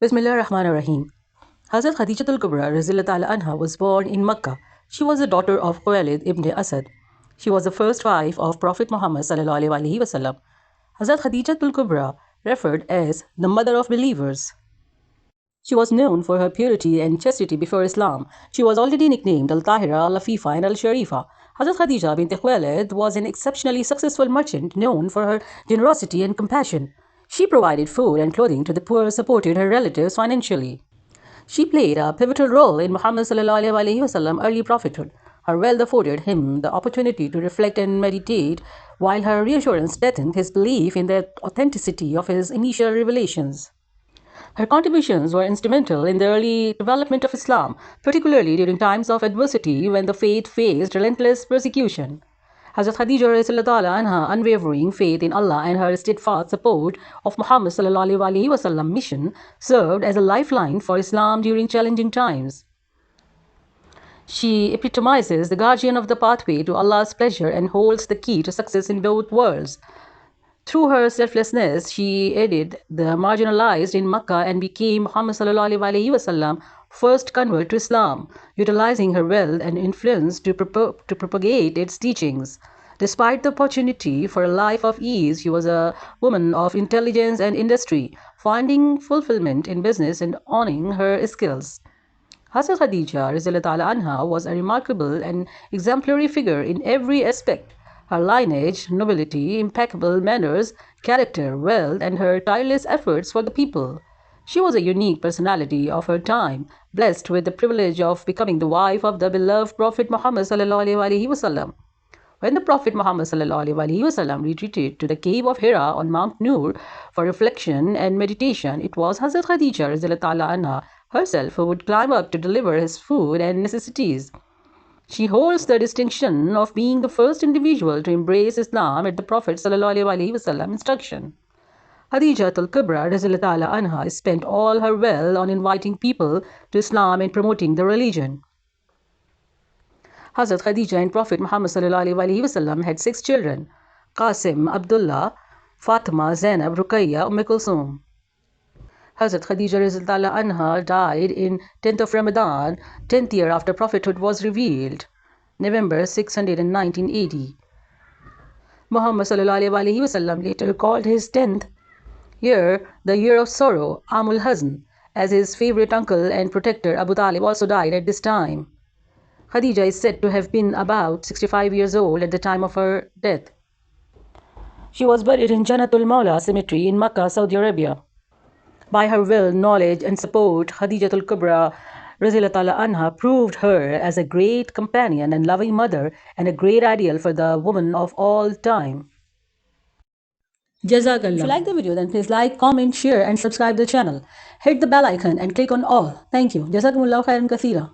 Bismillah ar-Rahman ar-Rahim. Hazrat Khadija Tul Kubra anha was born in Makka. She was the daughter of Khuwaylid Ibn Asad. She was the first wife of Prophet Muhammad sallallahu alaihi wasallam. Hazrat Khadija Tul Kubra, referred as the mother of believers. She was known for her purity and chastity before Islam. She was already nicknamed Al-Tahira, Al-Lafifa and Al-Sharifa. Hazrat Khadija bint Khuwaylid was an exceptionally successful merchant known for her generosity and compassion. She provided food and clothing to the poor, supported her relatives financially. She played a pivotal role in Muhammad early prophethood. Her wealth afforded him the opportunity to reflect and meditate, while her reassurance strengthened his belief in the authenticity of his initial revelations. Her contributions were instrumental in the early development of Islam, particularly during times of adversity when the faith faced relentless persecution. Hazrat Khadija anha unwavering faith in Allah and her steadfast support of Muhammad ﷺ mission served as a lifeline for Islam during challenging times. She epitomizes the guardian of the pathway to Allah's pleasure and holds the key to success in both worlds. Through her selflessness, she aided the marginalized in Makkah and became Muhammad ﷺ first convert to Islam, utilizing her wealth and influence to propagate its teachings. Despite the opportunity for a life of ease, she was a woman of intelligence and industry, finding fulfillment in business and owning her skills. Hazrat Khadija anha was a remarkable and exemplary figure in every aspect. Her lineage, nobility, impeccable manners, character, wealth, and her tireless efforts for the people. She was a unique personality of her time, blessed with the privilege of becoming the wife of the beloved Prophet Muhammad ﷺ. When the Prophet Muhammad ﷺ retreated to the cave of Hira on Mount Nur for reflection and meditation, it was Hazrat Khadija anha herself who would climb up to deliver his food and necessities. She holds the distinction of being the first individual to embrace Islam at the Prophet ﷺ instruction. Khadija Tul Kubra anha spent all her wealth on inviting people to Islam and promoting the religion. Hazrat Khadija and Prophet Muhammad ﷺ had 6 children: Qasim, Abdullah, Fatima, Zainab, Ruqayya, Kulsum. Hazrat Khadija anha died in 10th of Ramadan, 10th year after prophethood was revealed, November 619 AD. Muhammad ﷺ later called his 10th year the year of sorrow, Amul Hazn, as his favorite uncle and protector Abu Talib also died at this time. Khadija is said to have been about 65 years old at the time of her death. She was buried in Jannatul Mawla cemetery in Makkah, Saudi Arabia. By her will, knowledge, and support, Khadija Tul Kubra anha proved her as a great companion and loving mother and a great ideal for the woman of all time. Jazakallah. If you like the video, then please like, comment, share, and subscribe the channel. Hit the bell icon and click on all. Thank you. Jazakumullahu khairan kathira.